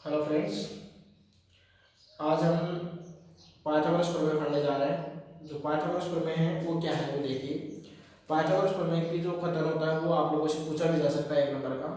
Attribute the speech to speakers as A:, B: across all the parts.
A: Hello friends, आज हम Pythagoras प्रमेय पढ़ने जा रहे हैं। जो पाइथागोरस प्रमेय है वो क्या है वो देखिए। पाइथागोरस प्रमेय की जो कथन होता है वो आप लोगों से पूछा भी जा सकता है 1 नंबर का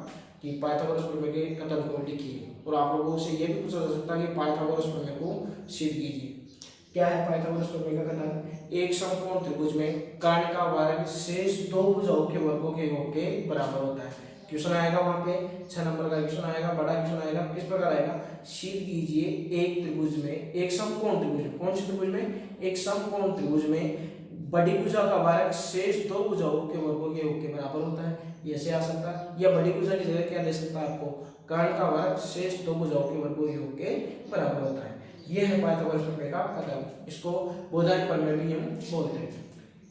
A: कि पाइथागोरस प्रमेय के कथन को लिखिए, और आप लोगों से ये भी पूछा जा सकता है कि पाइथागोरस प्रमेय को सिद्ध कीजिए। क्या है पाइथागोरस प्रमेय का कथन? एक समकोण त्रिभुज में कर्ण का वर्ग शेष दो भुजाओं के वर्गों के योग के बराबर होता है। क्वेश्चन आएगा वहां पे 6 नंबर का क्वेश्चन आएगा, बड़ा क्वेश्चन आएगा। किस प्रकार आएगा? सिद्ध कीजिए एक त्रिभुज में, एक समकोण त्रिभुज में, कौन से त्रिभुज में? एक समकोण त्रिभुज में बड़ी भुजा का वर्ग शेष दो भुजाओं के वर्गों के योग के बराबर होता है। ऐसे आ सकता है, या बड़ी भुजा की जगह क्या दे सकता है आपको? कर्ण का वर्ग शेष दो भुजाओं के वर्गों के योग के बराबर होता है। यह है पाइथागोरस प्रमेय का कथन। इसको बोधायन प्रमेय भी हम बोलते हैं।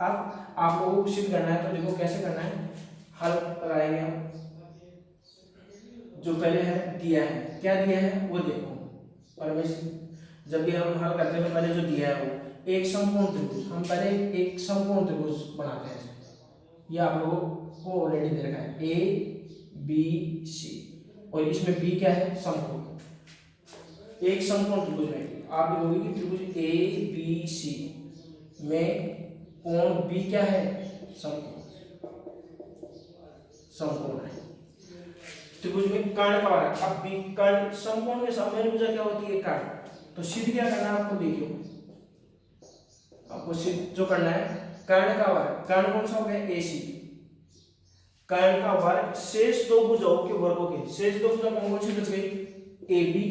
A: अब आप लोगों को सिद्ध करना है, तो देखो कैसे करना है। हल लगाएंगे हम। जो पहले है दिया है, क्या दिया है वो देखो। परमेश्वर जब भी हम हल करते हैं तो पहले जो दिया है वो एक समकोण त्रिभुज, हम पहले एक समकोण त्रिभुज बनाते हैं। ये आप लोगों को ऑलरेडी दे रखा है ए बी सी, और इसमें बी क्या है? समकोण। एक समकोण त्रिभुज में आप लिखोगे कि त्रिभुज ए बी सी में कोण बी क्या है? समकोण, समकोण है। त्रिभुज में कर्ण का वर्ग, अब बी कर्ण समकोण के सामने भुजा क्या होती है? कर्ण। तो सिद्ध क्या करना है आपको? देखियो, आपको सिद्ध जो करना है कर्ण का वर्ग, कर्ण कौन सा हो गया? ए सी। कर्ण का वर्ग शेष दो भुजाओं के वर्गों के, शेष दो भुजा कौन सी बच गई? A B.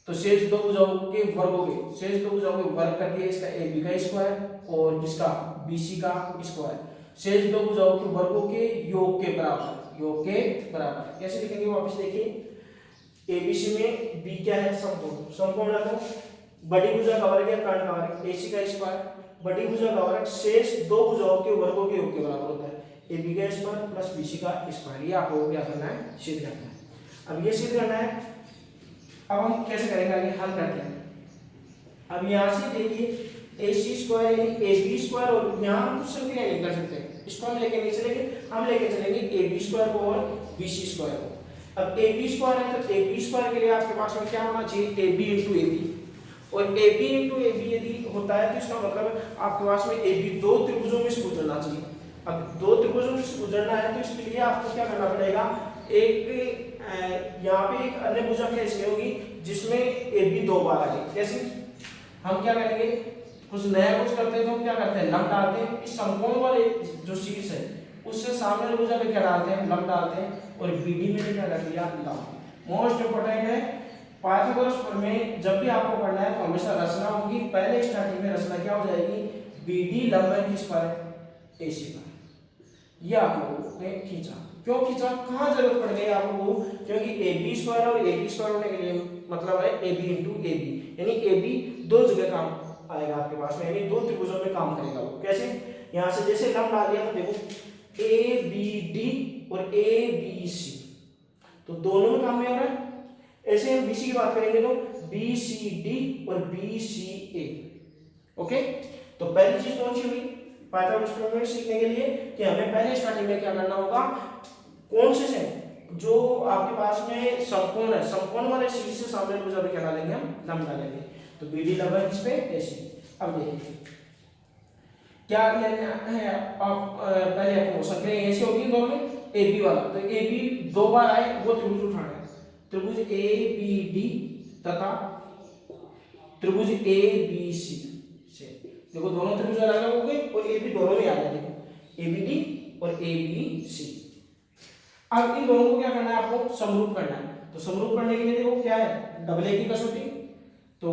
A: तो शेष दो भुजाओं के वर्गों के, शेष दो भुजाओं के वर्ग कर दिया इसका ए बी का स्क्वायर और इसका बी सी का स्क्वायर। शेष दो भुजाओं के वर्गों के योग के बराबर, योग के बराबर। कैसे लिखेंगे वापस देखिए। एबीसी में बी क्या है? समकोण। समकोण है तो बड़ी भुजा का वर्ग है कर्ण का वर्ग, एसी का स्क्वायर, बड़ी भुजा का वर्ग शेष दो भुजाओं के वर्गों के योग के बराबर होता है। एबी का स्क्वायर प्लस बीसी का स्क्वायर। ये आपको क्या करना है? सिद्ध करना है। अब ये सिद्ध करना है। अब हम कैसे करेंगे? आगे हल करते हैं। अब यहां से देखिए ए सी स्क्वायर यानी ए बी स्क्वायर, और यहां हम कुछ संख्या नहीं कर सकते, इसको हम लेके नहीं चलेंगे, हम लेके चलेंगे ए बी स्क्वायर को और बी सी स्क्वायर को। अब ए बी स्क्वायर है तो ए बी स्क्वायर के लिए आपके पास में क्या होना चाहिए? A B into A B, और A B into A B यदि होता है तो इसका मतलब आपके पास में ए बी दो त्रिभुजों में से गुजरना चाहिए। अब दो त्रिभुजों में से गुजरना है तो इसके लिए आपको क्या करना पड़ेगा? एक यहाँ पे एक अन्य भुजा कैसे होगी जिसमें ए बी दो बार आए। कैसे? हम क्या करेंगे? कुछ नया कुछ करते हैं तो हम क्या करते हैं? लंब डालते हैं। इस समकोण वाले जो शीर्ष है उससे सामने वाले भुजा पे क्या डालते हैं? लंब डालते हैं, और बीडी में क्या कर दिया? लंब। मोस्ट इंपोर्टेंट है पाइथागोरस प्रमेय। जब भी आपको पढ़ना है तो हमेशा रचना होगी। पहले स्टार्टिंग में रचना क्या हो जाएगी? बीडी लंब है किस पर? एसी पर। ये आप लोगों ने खींचा। क्यों खींचा? कहाँ जरूरत पड़ गई आप लोगों को? क्योंकि ए बी स्क्वायर और ए बी स्क्वायर होने के लिए मतलब है A B into A B, यानी ए बी दो जगह काम आएगा आपके पास में, यानी दो त्रिभुजों में काम करेगा वो। कैसे? यहाँ से जैसे लंब डाल दिया तो देखो ए बी डी और ए बी सी, तो दोनों में काम में आ रहा है। ऐसे हम बीसी की बात करेंगे तो बी सी डी और बी सी ए। ओके, तो पहली चीज कौन सी हुई पाइथागोरस प्रमेय सीखने के लिए कि हमें पहले स्टार्टिंग में क्या करना होगा? कौन से जो आपके पास में समकोण है, समकोण वाले शीर्ष से सामने भुजा पे क्या डालेंगे? हम लंब डालेंगे। तो बीडी लंब है किस पे? ऐसे। अब देखिए क्या है। आप पहले आपको संख्या ऐसे होगी दोनों में, ए बी वाला, तो ए बी दो बार आए वो त्रिभुज उठाना है। त्रिभुज ए बी डी तथा त्रिभुज ए बी सी से। देखो दोनों त्रिभुज अलग अलग हो गए और ए बी दोनों में आ गया। देखो ए बी डी और ए बी सी। अब इन दोनों को क्या करना है? आपको समरूप करना है। तो समरूप करने के लिए देखो क्या है? डबल ए की कसौटी। तो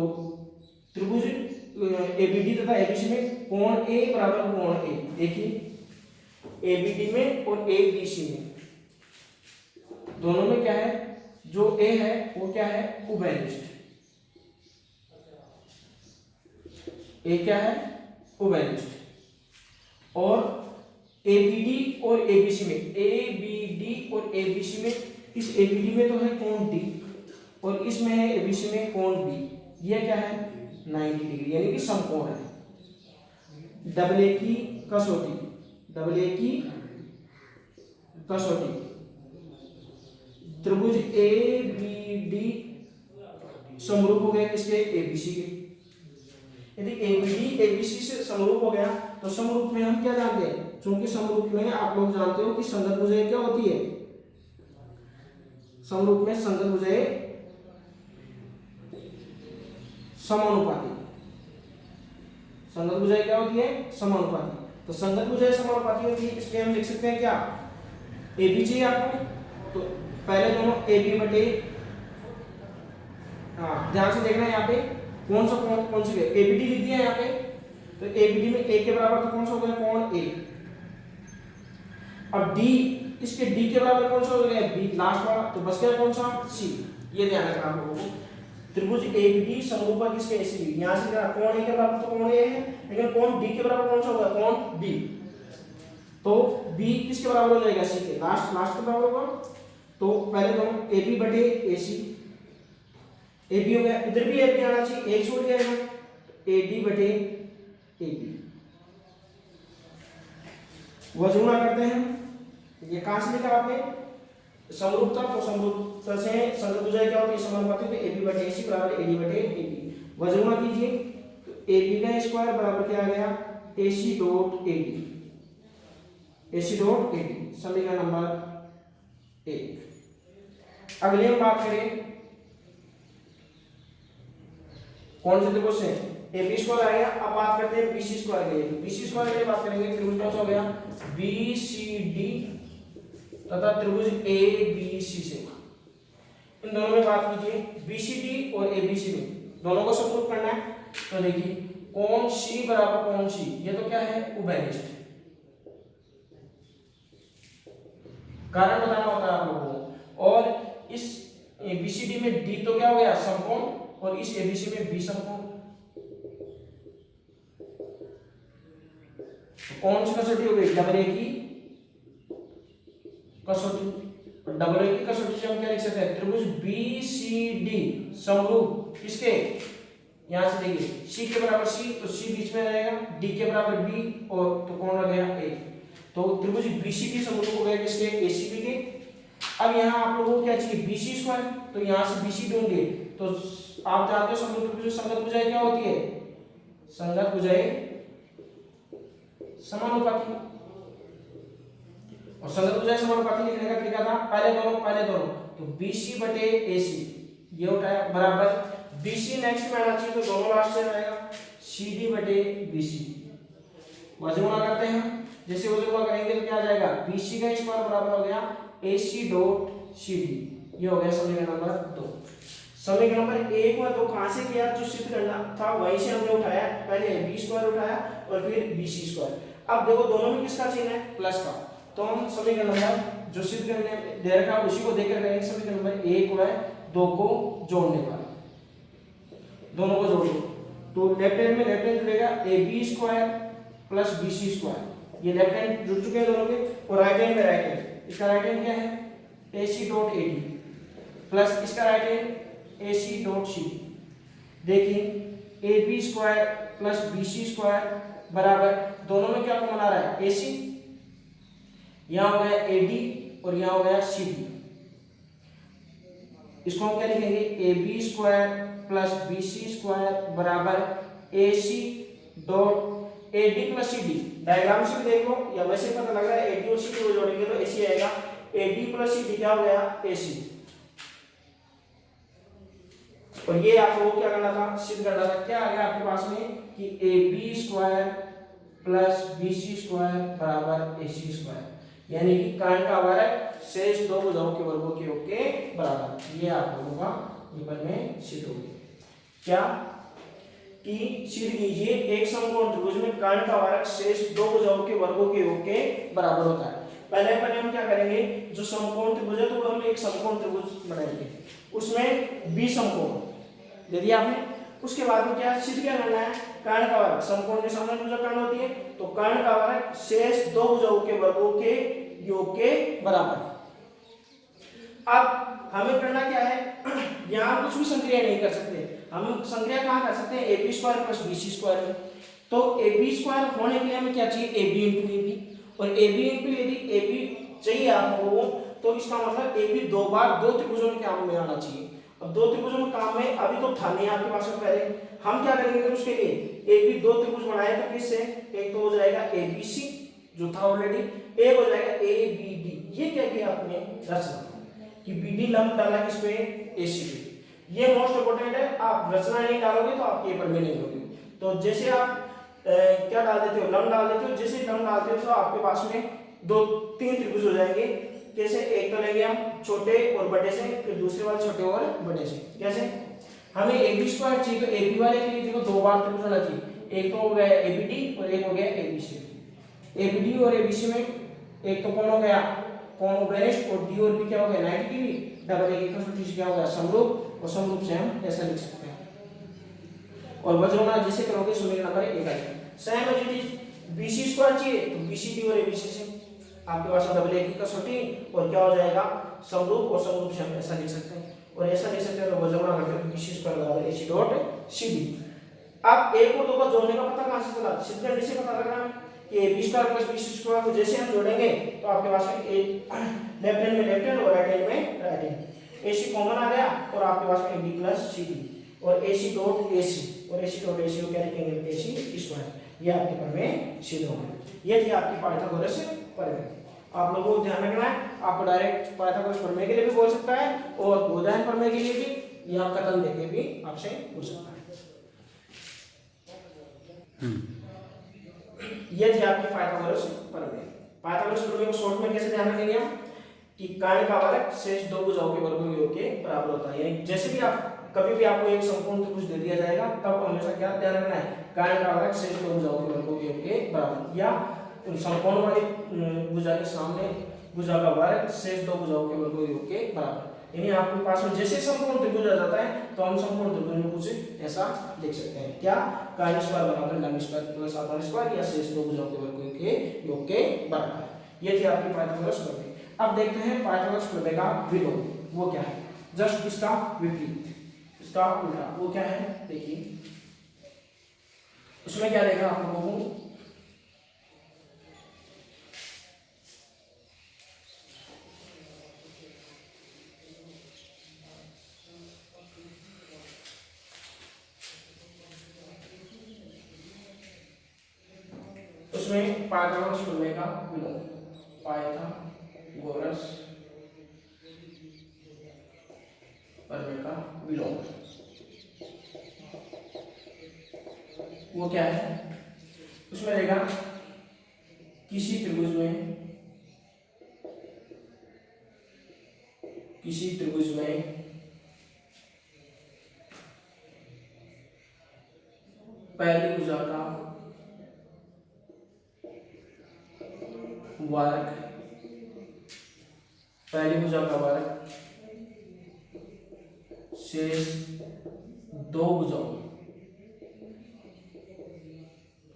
A: त्रिभुज एबीडी तथा एबीसी में कोण ए बराबर कोण ए। देखिए एबीडी में और एबीसी में दोनों में क्या है? जो ए है वो क्या है? उभयनिष्ठ। ए क्या है? उभयनिष्ठ। और एबीडी और एबीसी में, एबीडी और एबीसी में, इस एबीडी में तो है कोण डी और इसमें है एबीसी में कोण बी। यह क्या है? 90 डिग्री, यानी कि समकोण है। डबल ए की कसौटी, डबल ए की कसौटी त्रिभुज ए बी डी समरूप हो गया किसके, एबीसी के। यदि एबीडी एबीसी से समरूप हो गया तो समरूप में हम क्या जानते हैं, क्योंकि समरूप में आप लोग जानते हो कि संगत भुजाएं क्या होती है, समरूप में संगत भुजाएं समानुपाती। संगत भुजाएं क्या होती है, समानुपाती। तो संगत भुजाएं समानुपाती होती है, इसलिए हम लिख सकते हैं क्या, एबी चाहिए आपको, तो पहले दोनों एबी बटे, हाँ ध्यान से देखना है यहाँ पे कौन सा कौन सी एबीडी लिख दिया यहाँ पे, तो एबीडी में ए के बराबर तो कौन सा हो गया, कोण ए। अब डी, इसके डी के बराबर कौन सा हो गया, बी लास्ट वाला, तो बस गया कौन सा, सी। ये ध्यान रखना आप लोगों को, त्रिभुज एबीडी समरूप है किसके, एसीबी। यहां से क्या, कोण ए के बराबर तो कोण ए है, लेकिन कोण डी के बराबर कौन सा होगा, कोण बी। तो बी किसके बराबर हो जाएगा, सी के, लास्ट के बराबर होगा। तो पहले दोनों एबी बटे एसी, एबी हो गया, इधर भी एबी आना चाहिए, एक छोड़ जाएगा, एडी बटे एबी। वजूना करते हैं, ये कहां से लिखा आपने, समरूपता, तो समरूपता से संगत भुजाएं क्या होती है, समानुपाती, तो एबी बटे एसी बराबर एडी बटे एबी। वजूना कीजिए, तो एबी का स्क्वायर बराबर क्या आ गया, AC dot AD, AC dot AD, समीकरण नंबर 1। अगले हम बात करें कौन से त्रिभुज से, ए बी स्क्वायर आ गया। अब बात करते हैं बीसी स्क्वायर के लिए, बीसी स्क्वायर के लिए बात करेंगे, त्रिभुज कौन सा हो गया, बी सी डी तथा त्रिभुज ए बी सी से। इन दोनों में बात कीजिए, बी सी डी और ए बी सी में दोनों को समरूप करना है। तो देखिए कोण सी बराबर कोण सी, ये तो क्या है, उभयनिष्ठ। कारण बताना होता है आप लोगों को। और इस बीसीडी में डी तो क्या हो गया, समकोण, और इस एबीसी में बी समकोण। कौन सी कसौटी हो गई, डबल ए की कसौटी। डबल ए की कसौटी से हम क्या लिख सकते हैं, त्रिभुज बी सी डी समरूप किसके, यहां से देखिए सी के बराबर सी, तो सी बीच में रहेगा, डी के बराबर बी, और तो कौन आ गया, ए। तो त्रिभुज बीसीडी समरूप हो गया किसके, एसीबी के। अब यहाँ आप लोगों को क्या चाहिए, बीसी स्क्वायर, तो यहाँ से बीसी ढूंढिए। तो आप जानते हो समरूप त्रिभुज संगत भुजाएं क्या होती है, संगत भुजाएं समानुपाती। और संगत भुजाएं समानुपाती लिखने का तरीका था, पहले दोनों, तो बीसी बटे एसी ये उठाया बराबर, बीसी नेक्स्ट में आना चाहिए, तो दोनों लास्ट से रहेगा, सीडी बटे बीसी। वजूना करते हैं, जैसे वजूना करेंगे तो क्या आ जाएगा, बीसी का स्क्वायर बराबर हो गया एसी डॉट सीडी, ये हो गया समीकरण नंबर 2। समीकरण नंबर 1 और 2 कहां से किया, जो सिद्ध करना था वहीं से हमने उठाया, पहले बी स्क्वायर उठाया और फिर बीसी स्क्वायर। अब देखो दोनों में किसका चिन्ह है, प्लस का, तो हम समीकरण नंबर जो सिद्ध करने दे रखा है उसी को देकर करेंगे। समीकरण नंबर 1 और 2 को जोड़ने वाला, दोनों को जोड़ दो, तो लेफ्ट हैंड में लेफ्ट हैंड जुड़ेगा, A B square plus B C square, ये लेफ्ट हैंड जुड़ चुके हैं दोनों के, और राइट हैंड में राइट हैंड, इसका राइट हैंड क्या है, A C dot A D, plus इसका right hand A C dot C. देखिए A B square plus B C square बराबर, दोनों में क्या कॉमन आ रहा है, ए सी, यहां हो गया ए डी और यहां हो गया सी डी। इसको हम क्या लिखेंगे, A B square plus B C square बराबर A C dot A D plus C D. Diagram से भी देख लो या वैसे पता लग रहा है, ए डी और सी डी को जोड़ेंगे तो ए सी आएगा, A D plus C D क्या हो गया, ए सी। और ये आप लोगों को क्या करना था, सिद्ध करना था, क्या आ गया आपके पास में कि A B square plus B C square बराबर ए सी स्क्वायर, यानी कि कर्ण का वर्ग शेष दो भुजाओं के वर्गों के योग के बराबर। ये आप लोगों का पेपर में सिद्ध हो गया। क्या कि सिद्ध कीजिए, एक समकोण त्रिभुज में कर्ण का वर्ग शेष दो भुजाओं के वर्गों के योग के बराबर होता है। पहले हम क्या करेंगे, जो समकोण त्रिभुज है तो हम एक समकोण त्रिभुज बनाएंगे, उसमें बी समकोण दे दिया आपने। उसके बाद में क्या सिद्ध क्या करना है, कर्ण का वर्ग, समकोण के सामने भुजा कर्ण होती है, तो कर्ण का वर्ग शेष दो भुजाओं के वर्गों के योग के बराबर। अब हमें करना क्या है, यहाँ कुछ भी संक्रिया नहीं कर सकते, हम संक्रिया कहाँ कर सकते हैं, A B square plus B C square में। तो ए बी स्क्वायर होने के लिए हमें क्या चाहिए, A B into A B, और ए बी इंटू यदि ए बी चाहिए आप लोगों को तो इसका मतलब ए बी दो बार दो त्रिभुजों के काम में आना चाहिए। अब दो त्रिभुजों में काम में अभी तो था नहीं आपके पास में, पहले हम क्या करेंगे फिर उसके लिए, ए बी दो त्रिभुज बनाए तो किससे, एक तो हो जाएगा ए बी सी जो था ऑलरेडी, एक हो जाएगा ए बी डी। ये क्या किया आपने रचना कि बी डी लंब डाला किसपे, ए सी पे। ये मोस्ट इंपोर्टेंट है, आप रचना नहीं डालोगे तो आपके पेपर में नहीं होगी। तो जैसे आप क्या डाल देते हो, लंब डाल देते हो, जैसे लंब डालते हो तो आपके पास में दो तीन त्रिभुज हो जाएंगे। कैसे, एक तो लेंगे हम छोटे और बड़े से, फिर दूसरे वाले छोटे और बड़े से। कैसे, हमें ए बी स्क्वायर चाहिए तो ए बी वाले के लिए देखो दो बार त्रिभुज होना चाहिए, एक तो हो गया ए बी डी और एक हो गया A B C. A B D और ए बी सी में एक तो कौन हो गया, कौन हो गया, और डी और बी क्या हो गया 90 डिग्री, डबल ए की क्या हो गया समरूप, और समरूप से हम ऐसा लिख सकते हैं। और वज्रगुणा जैसे करोगे समीकरण नंबर 1 आएगा। Same as it is BC square चाहिए तो बीसीडी और एबीसी से आपके पास डबल ए की कसौटी और क्या हो जाएगा समरूप, और समरूप से हम ऐसा लिख सकते हैं, और ऐसा लिख सकते हैं तो वज्रगुणा करके तो बीसी स्क्वायर बराबर एसी डॉट सीडी। अब एक और दो का जोड़ने का पता कहां से चला, सिद्धांत से पता लगा कि ए स्क्वायर प्लस बीसी स्क्वायर को जैसे हम जोड़ेंगे तो आपके पास में लेफ्ट हैंड में लेफ्ट हैंड और राइट हैंड में राइट हैंड, एसी कॉमन आ गया और आपके पास में डी प्लस सीडी और एसी डॉट एसी, और एसी डॉट एसी को क्या लिखेंगे एसी स्क्वायर। ये आपके पर में सिद्ध होगा। ये थी आपकी पाइथागोरस प्रमेय। आप लोगों को ध्यान रखना है, आपको डायरेक्ट पाइथागोरस प्रमेय के लिए भी बोल सकता है और बोधायन प्रमेय के लिए भी, या कथन देके भी आपसे पूछ सकता है। ये थी आपकी पाइथागोरस प्रमेय। पाइथागोरस प्रमेय को शॉर्ट में कैसे ध्यान रखेंगे हम कि कर्ण का वर्ग शेष दो भुजाओं के वर्गों के योग के बराबर होता है। यानी जैसे भी आप कभी भी आपको एक समकोण त्रिभुज दे दिया जाएगा तब हमेशा क्या ध्यान रखना है, कर्ण का वर्ग शेष दो भुजाओं के वर्गों के योग के बराबर, या समकोण वाली भुजा के सामने भुजा का वर्ग शेष दो भुजाओं के वर्गों के योग के बराबर। यानी आपके पास में जैसे समकोण त्रिभुज आ जाता है तो हम समकोण त्रिभुज में कुछ ऐसा लिख सकते हैं, क्या कर्ण स्क्वायर बराबर लंब स्क्वायर प्लस आधार स्क्वायर या शेष दो भुजाओं के वर्गों के योग के बराबर। ये थी आपकी पाइथागोरस प्रमेय। अब देखते हैं पाइथागोरस प्रमेय का विलोम, वो क्या है, जस्ट इसका विपरीत, इसका उल्टा, वो क्या है देखिए। उसमें क्या देखा आप लोगों को, उसमें पाइथागोरस प्रमेय का विलोम, पाइथागोरस प्रमेय का विलोम वो क्या है, उसमें रहेगा किसी त्रिभुज में पहली भुजा का वर्ग, पहली भुजा का वर्ग शेष दो भुजाओं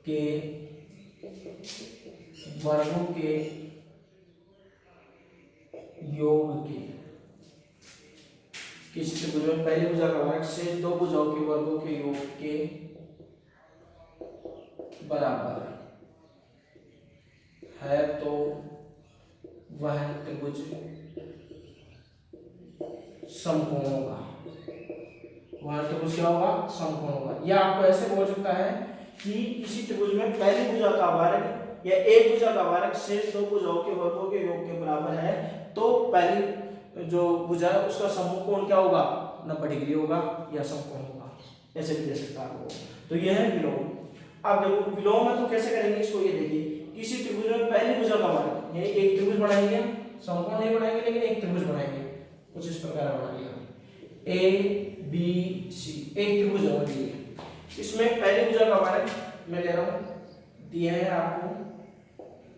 A: के वर्गों के योग के, किसी त्रिभुज में पहली भुजा का वर्ग शेष दो भुजाओं के वर्गों के योग के बराबर है तो वह त्रिभुज समकोण होगा, वह त्रिभुज क्या होगा समकोण होगा। यह आपको ऐसे बोल सकता है कि किसी त्रिभुज में पहली भुजा का वर्ग या एक भुजा का वर्ग शेष दो भुजाओं के वर्गों के योग के बराबर है तो पहली जो भुजा है उसका समकोण क्या होगा 90 डिग्री होगा या समकोण होगा, ऐसे भी दे सकता है आपको। तो यह है विलोम। अब देखो विलोम है तो कैसे करेंगे इसको, ये देखिए किसी त्रिभुज में पहली भुजा का वर्ग, यानी एक त्रिभुज बनाएंगे, समकोण नहीं बनाएंगे लेकिन एक त्रिभुज बनाएंगे, कुछ इस प्रकार बनाएंगे ए बी सी, एक त्रिभुज होना चाहिए। इसमें पहली भुजा का वर्ग मैं ले रहा हूं, दिया है आपको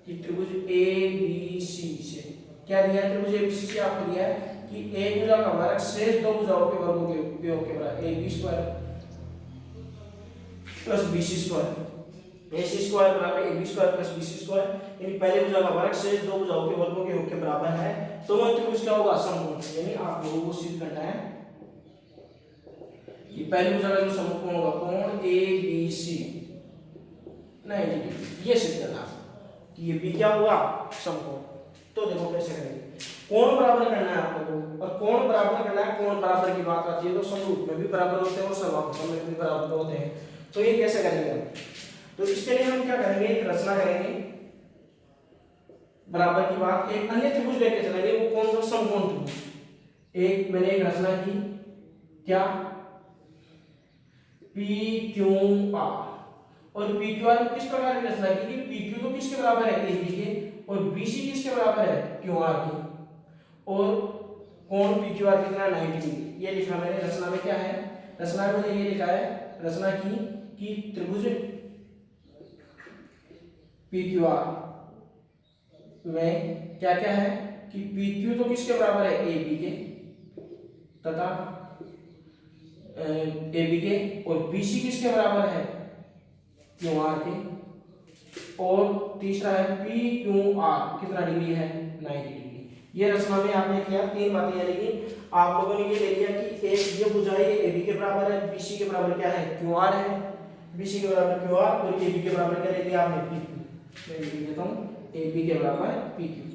A: कि त्रिभुज ए बी सी से क्या दिया है, त्रिभुज ए बी सी से आपको दिया है कि एक भुजा का वर्ग शेष दो भुजाओं के वर्गों के योग के बराबर, A B square plus B C square, A C square बराबर A B square plus B C square, यानी पहले भुजा का वर्ग शेष दो भुजाओं के वर्गों के योग के बराबर है तो वह त्रिभुज क्या होगा समकोण। यानी आप लोगों को सिद्ध करना है कि पहली भुजा का जो समकोण होगा कोण ए बी सी 90 डिग्री, ये सिद्ध करना कि ये बी क्या होगा समकोण। तो देखो कैसे करेंगे, कोण बराबर करना है आप लोगों को, और कोण बराबर करना है, कोण बराबर की बात आती है तो समरूप में भी बराबर होते हैं और समबाहु में भी बराबर होते हैं। तो ये कैसे करेंगे हम? तो इसके लिए हम क्या करेंगे, एक रचना करेंगे बराबर की बात, एक अन्य त्रिभुज लेके चलेंगे, वो कौन सा? समकोण त्रिभुज। एक मैंने एक रचना की, क्या? पी क्यू आर, और पी क्यू आर किस प्रकार की रचना की? पी क्यू तो किसके बराबर है? ए बी के, और बी सी किसके बराबर है? क्यू आर के, और कोण पी क्यू आर कितना? 90 डिग्री। ये लिखा मैंने रचना में। क्या है रचना में? ये लिखा है रचना की कि त्रिभुज पी क्यू आर में क्या क्या है कि पी क्यू तो किसके बराबर है? ए बी के, तथा ए बी के, और बी सी किसके बराबर है? क्यू आर के, और तीसरा है पी क्यू आर कितना डिग्री है? 90 डिग्री। ये रचना में आपने किया तीन बातें, यानी कि आप लोगों ने ये ले लिया कि एक ये भुजा है ए बी के बराबर है, बी सी के बराबर क्या है? क्यू आर है, बी सी के बराबर क्यू आर, और ए बी के बराबर क्या ले लिया आपने? P Q. मैं लिख देता हूँ ए बी के बराबर पी क्यू,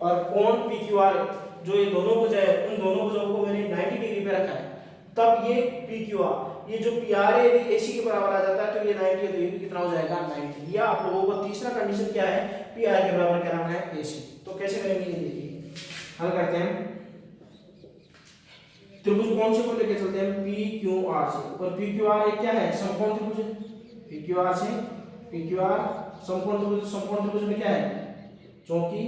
A: और कोण पी क्यू आर जो ये दोनों भुजा है, उन दोनों भुजाओं को मैंने 90 डिग्री पे रखा है, तब ये पी क्यू आर, ये जो पी आर है यदि ए सी के बराबर आ जाता है तो ये 90 है, तो ये भी कितना हो जाएगा? 90। या आप लोगों को तीसरा कंडीशन क्या है? पी आर के बराबर कराना है ए सी। तो कैसे करेंगे ये देखिए, हल करते हैं। त्रिभुज कौन से को लेके चलते हैं? पी क्यू आर से, और पी क्यू आर एक क्या है? समकोण त्रिभुज। पी क्यू आर से पी क्यू आर समकोण त्रिभुज। समकोण त्रिभुज में क्या है? क्योंकि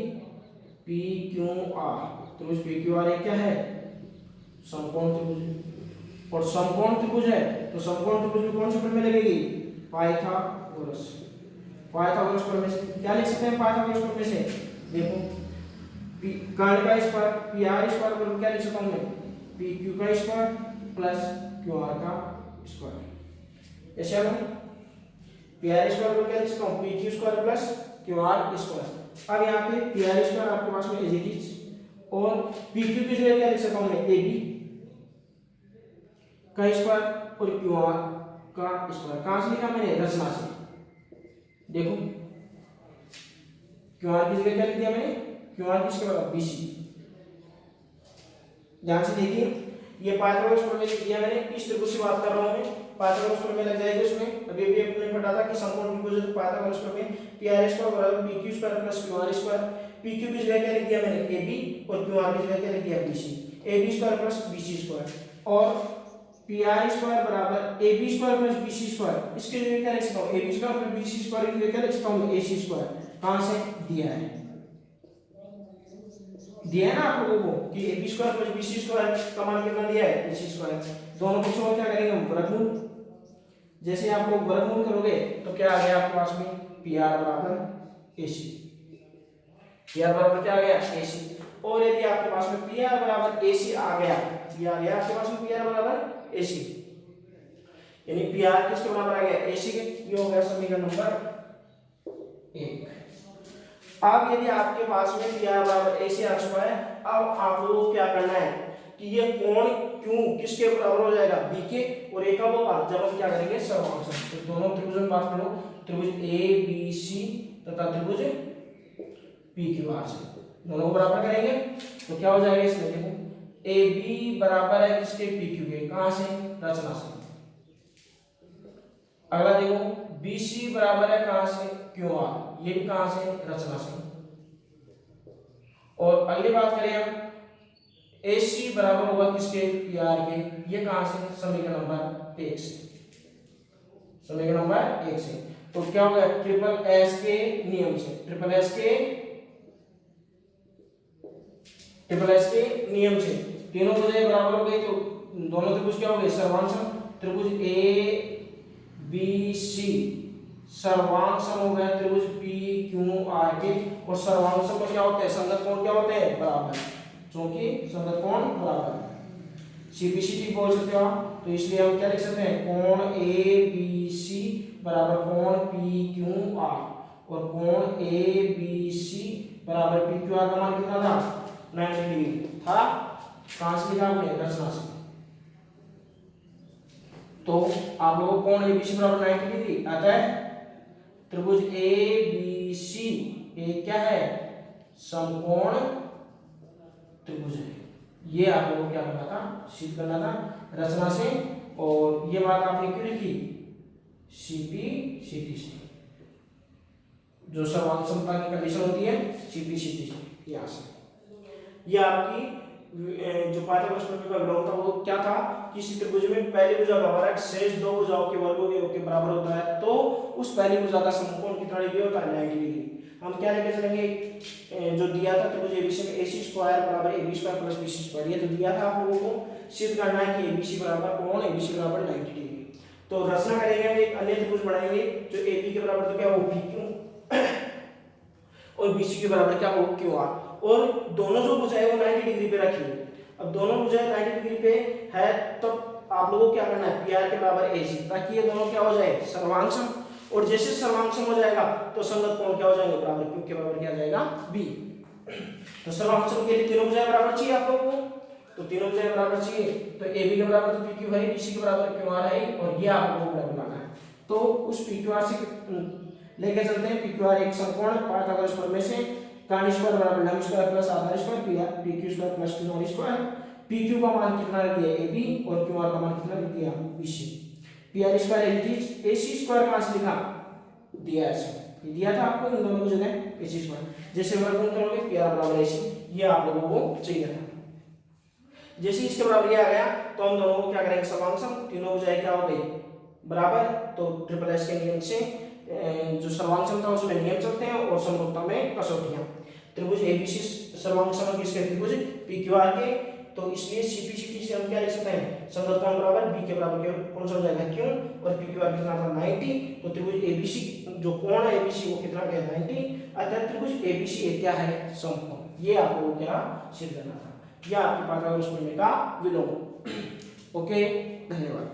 A: पी क्यू आर त्रिभुज पी क्यू आर एक क्या है? समकोण त्रिभुज, और समकोण त्रिभुज है तो समकोण त्रिभुज में कौन सी प्रमेय लगेगी? पाइथागोरस। पाइथागोरस प्रमेय से क्या लिख सकते हैं? पाइथागोरस प्रमेय से देखो, पी कर्ण का स्क्वायर पी आर स्क्वायर बराबर क्या लिख सकता हूं मैं? पी क्यू का स्क्वायर प्लस क्यू आर का स्क्वायर। ऐसे हम पी आर स्क्वायर को क्या लिख सकता हूं? P Q square plus Q R square. अब यहाँ पे पी आर स्क्वायर आपके पास में एज इट इज, और पी क्यू की जगह क्या लिख सकता हूं मैं? ए बी का स्क्वायर और क्यू आर का स्क्वायर। कहां से लिखा मैंने? रचना से। देखो क्यू आर की जगह क्या लिख दिया मैंने? क्यू आर किसके बराबर? B C. ध्यान से देखिए, ये पाइथागोरस प्रमेय लिख दिया मैंने, इस त्रिभुज से बात कर रहा हूं मैं, पाइथागोरस प्रमेय लग जाएगा इसमें। अभी भी आपने पढ़ा था कि समकोण त्रिभुज है, पाइथागोरस प्रमेय पी आर स्क्वायर बराबर P Q square plus Q R square. P Q की जगह क्या लिख दिया मैंने? ए बी, और क्यू आर की जगह क्या लिख दिया? B C. A B square plus B C square, और पी आर स्क्वायर बराबर A B square plus B C square. इसके जगह क्या लिख सकता हूं? A B square plus B C square की जगह क्या लिख सकता हूं? ए सी स्क्वायर। कहां से? दिया है, दिया है ना आप लोगों को कि A B square plus B C square का मान कितना दिया है? A C square. दोनों पक्षों को क्या करेंगे हम? वर्गमूल। जैसे आप लोग वर्गमूल करोगे तो क्या आ गया आपके पास में? पी आर बराबर ए सी। पी आर बराबर क्या आ गया? ए सी। और यदि आपके पास में पी आर बराबर ए सी आ गया, ये आ गया आपके पास में पी आर बराबर ए सी, यानी पी आर किसके बराबर आ गया? ए सी के। ये हो गया समीकरण नंबर 1। अब यदि आपके पास में पी आर बराबर ए सी आ चुका है, अब आप लोगों को क्या करना है कि ये कोण क्यों किसके बराबर हो जाएगा? बी के, और ए कब होगा? जब हम क्या करेंगे? सर्वांश। तो दोनों त्रिभुजों की बात करो, त्रिभुज ए बी सी तथा त्रिभुज पी क्यू आर से दोनों को बराबर करेंगे तो क्या हो जाएगा इसमें? देखो ए बी बराबर है किसके? पी क्यू के। कहां से? रचना से। अगला देखो बी सी बराबर है कहां से? Q R. ये भी कहां से? रचना से। और अगली बात करें हम, ए सी बराबर होगा किसके? पी आर के। ये कहां से? समीकरण नंबर 1 से। समीकरण नंबर 1 से। तो क्या होगा? ट्रिपल एस के नियम से, ट्रिपल एस के नियम से तीनों भुजाएं बराबर हो गई तो दोनों त्रिभुज क्या हो गए? सर्वांशम। त्रिभुज ए बी सी सर्वांशम हो गया त्रिभुज पी क्यू आर के, और सर्वांशम में क्या होते हैं? संगत कोण क्या होते हैं? बराबर, क्योंकि संगत कोण बराबर सीबीसीटी बोल सकते हो आप। तो इसलिए हम क्या लिख सकते हैं? कोण ए बी सी बराबर कोण पी क्यू आर, और कोण ए बी सी बराबर पी क्यू आर का मान कितना था? 90 डिग्री था। कहां से लिखा हमने? रचना से। तो आप लोगों को कोण ए बी सी बराबर 90 डिग्री आता है। त्रिभुज ए बी सी एक क्या है? समकोण त्रिभुज है। ये आप लोगों को क्या करना था, सिद्ध करना था रचना से। और ये बात आपने क्यों लिखी, सीपी सीटी से, जो सर्वांग समता की कंडीशन होती है सीपी सीटी से, यहाँ से। ये आपकी जो पाइथागोरस प्रमेय का विलोम था वो क्या था, किसी त्रिभुज में पहली भुजा का वर्ग शेष दो भुजाओं के वर्गों के बराबर होता है तो उस पहली भुजा का समकोण कितना डिग्री होता है, 90 डिग्री। हम क्या लेके चलेंगे, जो दिया था त्रिभुज एबीसी में AC स्क्वायर बराबर AB square plus BC square, ये तो दिया था आप लोगों को, सिद्ध करना है कि ABC बराबर कोण ABC बराबर 90 डिग्री। तो रचना करेंगे, हम एक अन्य त्रिभुज बनाएंगे जो AB के बराबर तो क्या हो PQ और BC के बराबर क्या हो QR, और दोनों जो भुजाएं वो 90 डिग्री पे रखी। अब दोनों भुजाएं 90 डिग्री पे है तो आप लोगों को क्या करना है, PR के बराबर AC, ताकि ये दोनों क्या हो जाए, सर्वांगसम। और जैसे सर्वांगसम हो जाएगा तो संगत कोण क्या हो जाएंगे, बराबर, Q के बराबर क्या जाएगा B। तो सर्वांगसम के लिए तीनों भुजाएं बराबर चाहिए आप लोगों को, तो तीनों भुजाएं बराबर चाहिए तो AB के बराबर तो PQ है, BC के बराबर QR है, और ये आप लोगों को बराबर लाना है। तो उस PQR से लेके चलते हैं। PQR एक समकोण पाइथागोरस प्रमेय से, कर्ण स्क्वायर बराबर लंब स्क्वायर प्लस आधार square PQ square plus Q square. PQ का मान कितना रख दिया AB और QR का मान कितना रख दिया BC। PR square AC square कहां से लिखा, दिया ऐसे, ये दिया था आपको इन दोनों की जगह AC स्क्वायर, जैसे वर्गमूल करोगे PR बराबर AC, ये आप लोगों को चाहिए था। जैसे इसके बराबर ये आ गया तो हम दोनों को क्या करेंगे, सर्वांगसम, तीनों भुजाएं क्या हो गई बराबर, तो ट्रिपल एस के नियम से जो सर्वांगसम था उसमें नियम चलते हैं और समरूपता में कसौटियां। त्रिभुज एबीसी सर्वांगसम किसके, त्रिभुज पीक्यूआर के, तो इसलिए सीपीसीटी से हम क्या लिख सकते हैं, संगत कोण बराबर बी के बराबर कौन सा हो जाएगा, क्यों, और पीक्यूआर कितना था 90, तो त्रिभुज एबीसी जो कोण है एबीसी वो कितना है 90, अतः त्रिभुज एबीसी क्या है, समकोण। ये आपको क्या सिद्ध करना था, यह आपके पाइथागोरस प्रमेय का विलोम। ओके, धन्यवाद।